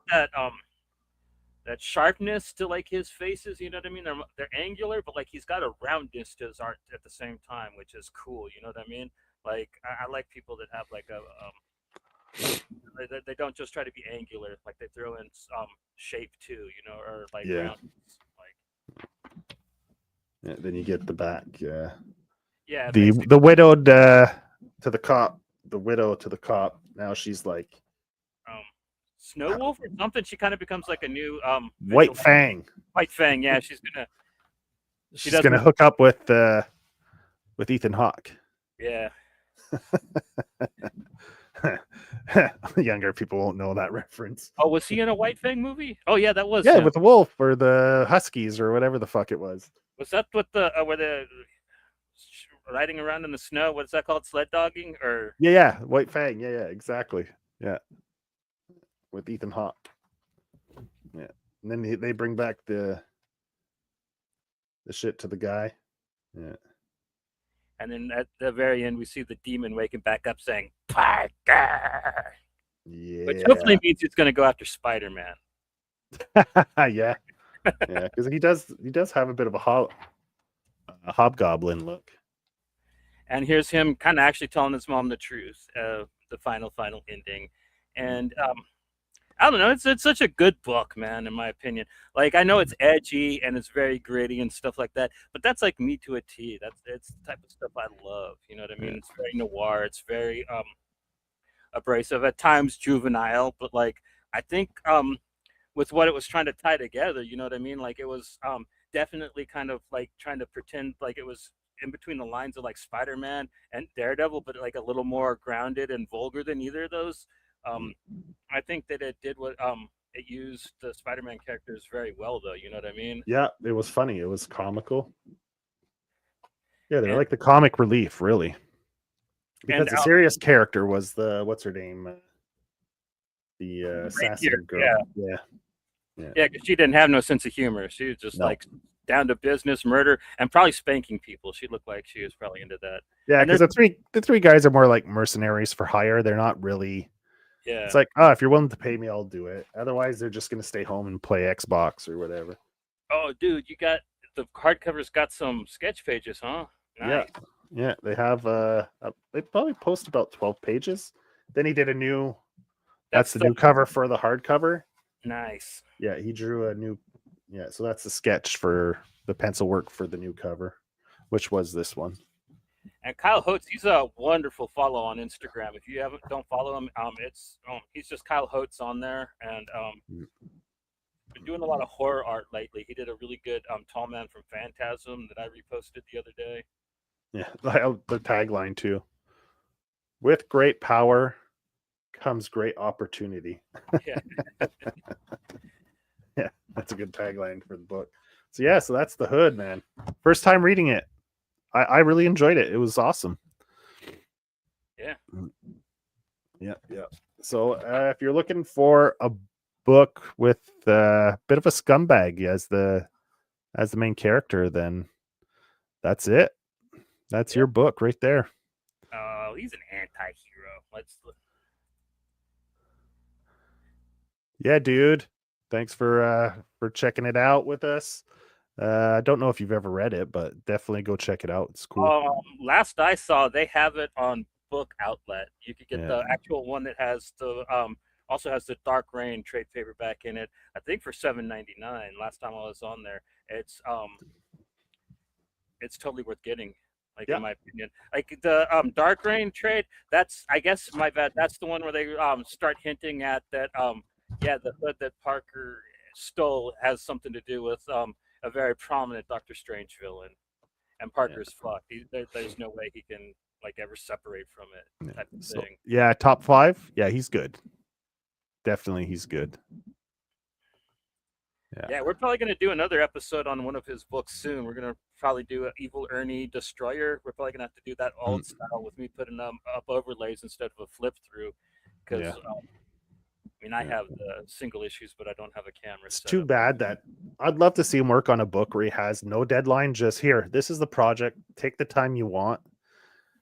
that sharpness to like his faces. You know what I mean? They're angular, but like he's got a roundness to his art at the same time, which is cool. You know what I mean? Like I like people that have like a they don't just try to be angular. Like they throw in shape too. You know, or like Yeah. roundness. Like Yeah, then you get the back. Yeah. yeah, The basically. the widowed to the cop. The widow to the cop. Now she's like Snow Wolf or something. She kind of becomes like a new White Fang. White Fang. Yeah, she's gonna hook up with Ethan Hawke. Yeah. Younger people won't know that reference. Oh, was he in a White Fang movie? Oh yeah, that was Yeah, him. with the wolf or the Huskies or whatever the fuck it was. Was that what the where the riding around in the snow? What's that called? Sled dogging or? Yeah, White Fang. Yeah, exactly. Yeah, with Ethan Hawke. Yeah, and then they bring back the shit to the guy. Yeah. And then at the very end, we see the demon waking back up saying, Parker! which hopefully Yeah. means he's going to go after Spider-Man. Yeah. Yeah, because he does have a bit of a hobgoblin look. And here's him kind of actually telling his mom the truth, the final ending. And I don't know, it's such a good book, man, in my opinion. Like, I know it's edgy and it's very gritty and stuff like that, but that's like me to a T. It's the type of stuff I love. You know what I mean? Yeah. It's very noir. It's very abrasive, at times juvenile, but like I think with what it was trying to tie together, you know what I mean? Like, it was definitely kind of like trying to pretend like it was in between the lines of like Spider-Man and Daredevil, but like a little more grounded and vulgar than either of those. Um, I think that it did what it used the Spider-Man characters very well, though. You know what I mean? Yeah, it was funny. It was comical. Yeah, they're And like the comic relief, really. and Because the serious character was the what's her name, the here, assassin girl. yeah, Yeah, yeah, because she didn't have no sense of humor. She was just no, like down to business, murder, and probably spanking people. She looked like she was probably into that. yeah, And because there's the three guys are more like mercenaries for hire. They're not really. It's yeah. like, oh, if you're willing to pay me, I'll do it. Otherwise, they're just gonna stay home and play Xbox or whatever. Oh, dude, you got the hardcover's got some sketch pages, huh? Yeah, Nice. yeah, they have. They probably post about 12 pages. Then he did a new. That's That's the the new cover for the hardcover. nice. Yeah, he drew a new. Yeah, so that's the sketch for the pencil work for the new cover, which was this one. And Kyle Hotz, he's a wonderful follow on Instagram. If you haven't don't follow him, it's he's just Kyle Hotz on there, and Mm. been doing a lot of horror art lately. He did a really good Tall Man from Phantasm that I reposted the other day. Yeah, the tagline too. With great power comes great opportunity. Yeah, Yeah, that's a good tagline for the book. So yeah, so that's the Hood, man. First time reading it. I really enjoyed it. It was awesome. yeah. Yeah, yeah. So if you're looking for a book with a bit of a scumbag as the main character, then that's it. That's Yeah. your book right there. He's an anti-hero. Let's Yeah, dude. Thanks for checking it out with us. I don't know if you've ever read it, but definitely go check it out. It's cool. last I saw, they have it on Book Outlet. You could get Yeah. the actual one that has the also has the Dark Reign trade paperback in it. I think for $7.99. Last time I was on there, it's totally worth getting. Like, Yeah. in my opinion, like the Dark Reign trade. That's, I guess, my bad. That's the one where they start hinting at that yeah, the Hood that Parker stole has something to do with a very prominent Doctor Strange villain, and Parker's fucked. There's no way he can like ever separate from it, type of So thing. yeah, top 5. Yeah, he's good. Definitely, he's good. Yeah, we're probably going to do another episode on one of his books soon. We're going to probably do Evil Ernie Destroyer. We're probably going to have to do that old style with me putting up overlays instead of a flip through. Because, Yeah. I mean, I have the single issues, but I don't have a camera. It's too bad that I'd love to see him work on a book where he has no deadline. Just here, this is the project. Take the time you want.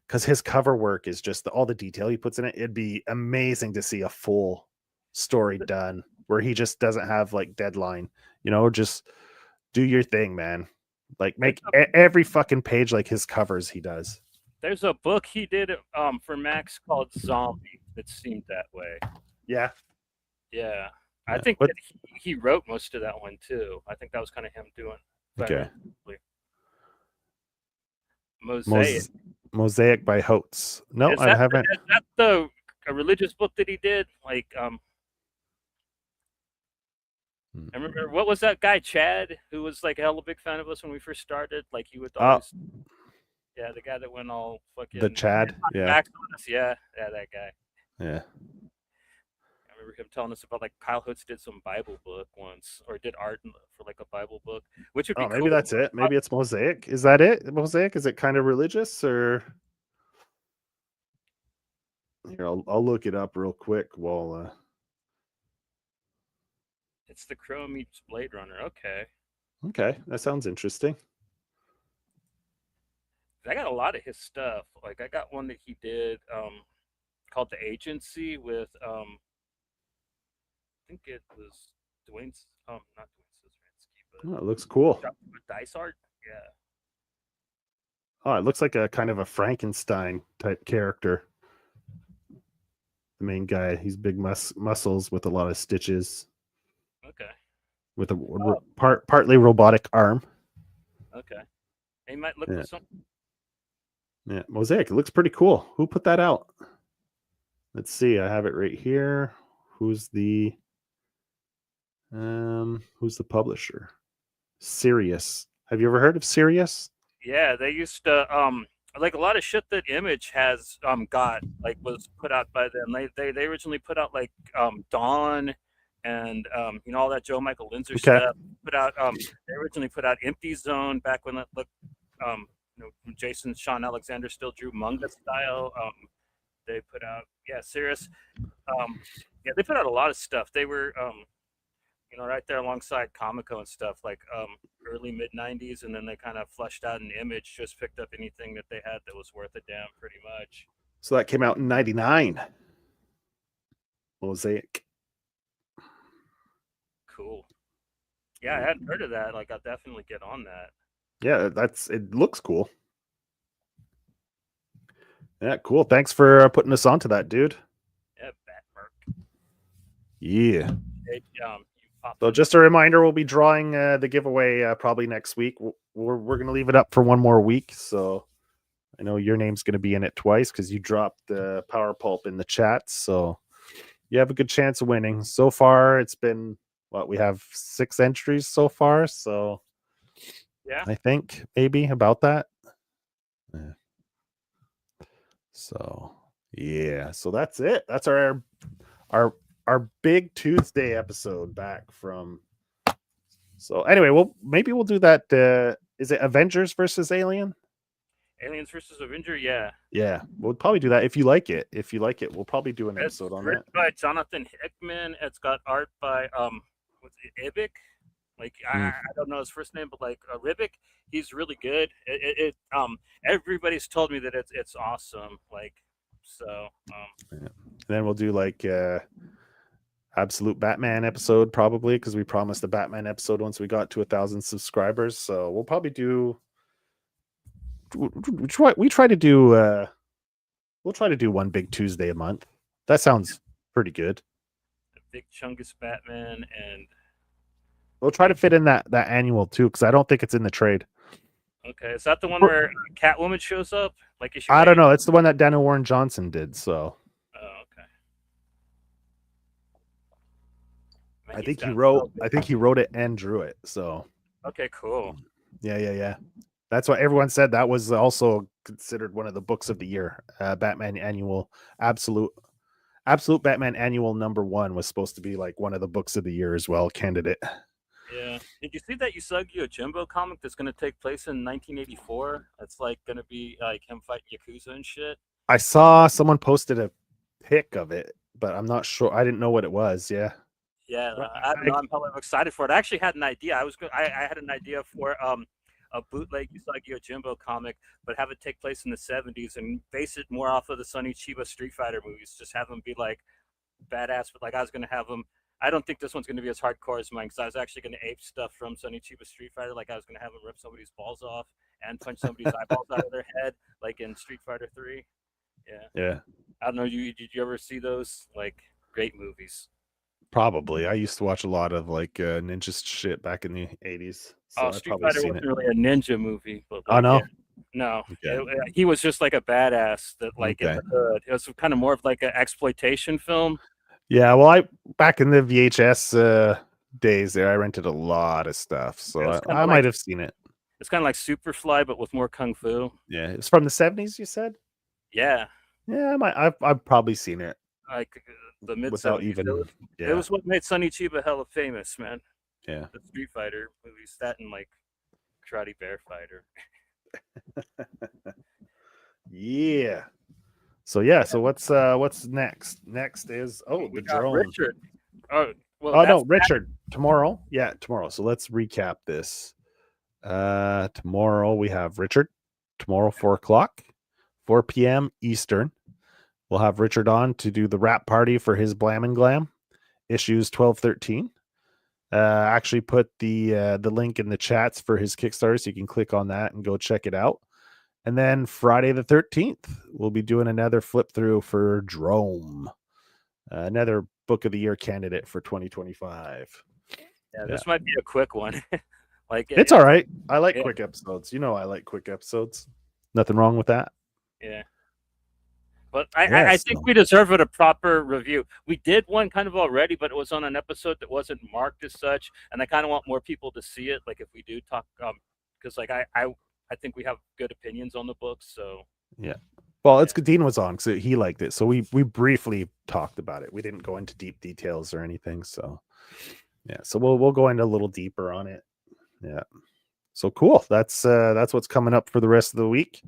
Because his cover work is just all the detail he puts in it. It'd be amazing to see a full story done where he just doesn't have like deadline. Just do your thing, man. Like make every fucking page like his covers he does. There's a book he did for Max called Zombie that seemed that way. Yeah. Yeah. I think What? that he wrote most of that one too. I think that was kind of him doing. Okay. Mosaic. Mosaic by Hotz. No, I haven't. Is that a religious book that he did? Like, I remember, what was that guy, Chad, who was like a hella big fan of us when we first started? Like, he would always, yeah, the guy that went all fucking The Chad, yeah, back on us. Yeah, that guy. Yeah. I remember him telling us about like Kyle Hotz did some Bible book once, or did art for like a Bible book, which would be maybe cool. that's it. Maybe it's Mosaic. Is that it? Mosaic? Is it kind of religious or? Here, I'll look it up real quick while. It's the Crow meets Blade Runner. Okay. Okay, that sounds interesting. I got a lot of his stuff. Like, I got one that he did called The Agency with think it was Dwayne's. Not Dwayne Sisransky, Oh, it looks cool. but dice art. Yeah. Oh, it looks like a kind of a Frankenstein type character. The main guy, he's big muscles with a lot of stitches, Okay. with a partly robotic arm. Okay. He might look Yeah. for something. Yeah, Mosaic. It looks pretty cool. Who put that out? Let's see. I have it right here. Who's the publisher? Sirius. Have you ever heard of Sirius? Yeah, they used to like a lot of shit that Image has got like was put out by them. They originally put out like Dawn and you know, all that Joe Michael Linzer stuff. Put out they originally put out Empty Zone back when it looked you know, Jason Sean Alexander still drew manga style. They put out Sirius. Yeah, they put out a lot of stuff. They were you know, right there alongside Comico and stuff, like early mid '90s, and then they kind of flushed out an Image, just picked up anything that they had that was worth a damn, pretty much. So that came out in '99. Mosaic. Cool. Yeah, I hadn't heard of that. Like, I'll definitely get on that. Yeah, it looks cool. Yeah, cool. Thanks for putting us onto that, dude. Yeah, Batmerk. Yeah. It, so just a reminder, we'll be drawing the giveaway probably next week. We're going to leave it up for one more week. So I know your name's going to be in it twice because you dropped the Power Pulp in the chat. So you have a good chance of winning. So far, it's been, we have 6 entries so far. So yeah, I think maybe about that. Yeah. So yeah, so that's it. That's our big 2'sDay episode back from. So anyway, maybe we'll do that. Is it Avengers versus Alien? Aliens versus Avenger, yeah. Yeah, we'll probably do that if you like it. If you like it, we'll probably do an episode on that. It's by Jonathan Hickman. It's got art by what's it, Ibic? Like I don't know his first name, but like Ribic, he's really good. Everybody's told me that it's awesome. Like so. And then we'll do like absolute Batman episode probably because we promised a Batman episode once we got to 1,000 subscribers. So we'll probably do. We try to do. We'll try to do one big 2'sDay a month. That sounds pretty good. A big Chungus Batman and. We'll try to fit in that annual too, because I don't think it's in the trade. Okay, is that the one where Catwoman shows up? Like I don't know. It's the one that Daniel Warren Johnson did. So. Oh, okay. Man, I think he wrote it and drew it. So. Okay, cool. Yeah. That's what everyone said. That was also considered one of the books of the year. Batman Annual, absolute Batman Annual #1 was supposed to be like one of the books of the year as well, candidate. Yeah. Did you see that xHWGHx comic that's going to take place in 1984? It's like going to be like him fighting Yakuza and shit. I saw someone posted a pic of it, but I'm not sure. I didn't know what it was. Yeah. Yeah, I don't know. I'm probably excited for it. I actually had an idea. I had an idea for a bootleg Usagi Yojimbo comic, but have it take place in the 70s and base it more off of the Sonny Chiba Street Fighter movies. Just have them be like badass, but like I was going to have them. I don't think this one's going to be as hardcore as mine because I was actually going to ape stuff from Sonny Chiba Street Fighter. Like I was going to have him rip somebody's balls off and punch somebody's eyeballs out of their head, like in Street Fighter 3. Yeah. I don't know. Did you ever see those? Like great movies. Probably. I used to watch a lot of like ninja shit back in the 80s. So Street Fighter wasn't really a ninja movie. But like, oh, no? No. Okay. He was just like a badass that like in the hood. It was kind of more of like an exploitation film. Yeah, well, back in the VHS days there, I rented a lot of stuff. So I might have seen it. It's kind of like Superfly, but with more kung fu. Yeah, it's from the 70s, you said? Yeah. Yeah, I've probably seen it. Like the mid without even. It was what made Sonny Chiba hella famous, man. Yeah. The Street Fighter movies, that and like Karate Bear Fighter. Yeah. So what's next? Next is the drone. Richard. Richard. Tomorrow. Yeah, tomorrow. So let's recap this. Tomorrow we have Richard. Tomorrow 4:00, 4 p.m. Eastern. We'll have Richard on to do the rap party for his Blam and Glam. issues 12, 13. Actually put the link in the chats for his Kickstarter, so you can click on that and go check it out. And then Friday the 13th, we'll be doing another flip through for Drome, another Book of the Year candidate for 2025. Yeah, this might be a quick one. It's all right. I like quick episodes. I like quick episodes. Nothing wrong with that. Yeah. But I think we deserve it a proper review. We did one kind of already, but it was on an episode that wasn't marked as such, and I kind of want more people to see it. Like if we do talk, because I think we have good opinions on the books. So yeah. Well, it's good. Dean was on because he liked it, so we briefly talked about it. We didn't go into deep details or anything. So yeah, so we'll go into a little deeper on it. Yeah. So cool. That's what's coming up for the rest of the week.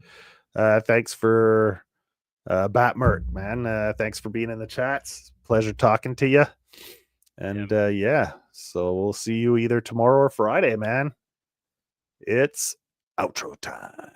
Thanks for. Bat Mert, man. Thanks for being in the chats. Pleasure talking to you. And so we'll see you either tomorrow or Friday, man. It's outro time.